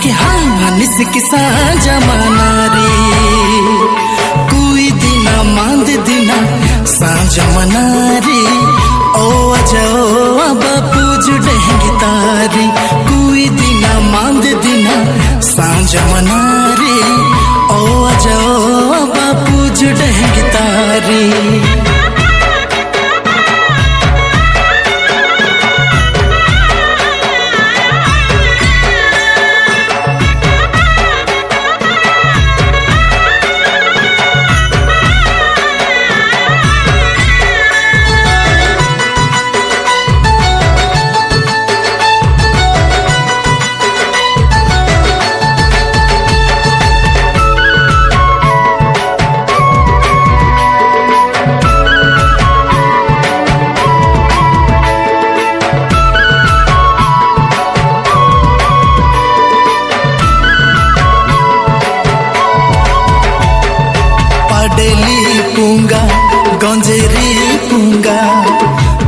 के हाँ निसके साजा मनारी कोई दिना मांद दिना साजा मनारी ओ जाओ अब पूज डेंगे तारी कोई दिना मांद दिना साजा मनारी ओ जाओ अब पूज डेंगे तारी डेली पुंगा गंजेरी पुंगा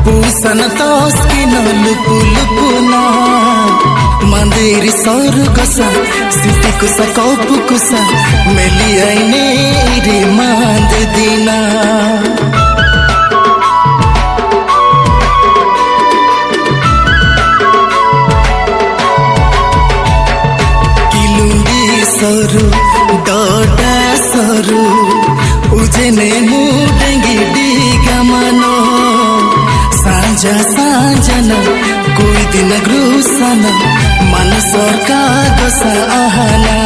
पूसन तोस्की लुपु लुपुना मंदिर सौर गुसा सिटी कुसा कौपु कुसा मेली आईने रे मांद दिना किलुंगी सरू डोडा सरू उजने मुडेंगी डीगा मनो सांजा सांजना कोई दिन ग्रुसना मन सरका गोसा आहना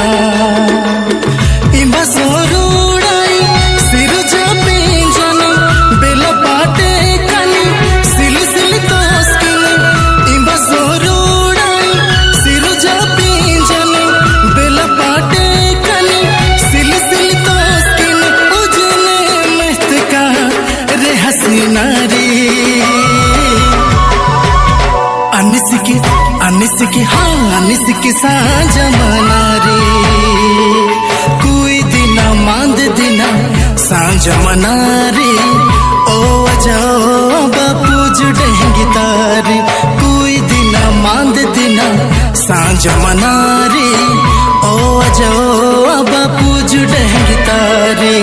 इम्बा सोरुड़ाई सिरु जपिंजनी बेलो पाटे कनी सिली सिली तोस्किनी इम्बा सोरुड़ाई सिरु जपिंजनी बेलो पाटे कनी सिली सिली तोस्किनी हसीनारी अनिसकी हाँ अनिसकी साजा मनारी कोई दिना मांद दिना साजा मनारी ओ जाओ बापूज डेंगी तारी कोई दिना मांद दिना साजा मनारी ओ जाओ बापूज डेंगी तारी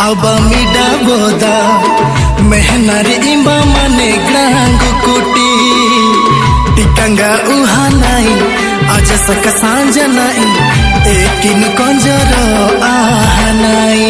अबा मिडा बोदा मेहनारी इम्बा मने ग्रांगु कुटी टिकंगा उहानाई आजा सका सांजनाई एकिन कंजरो आहनाई।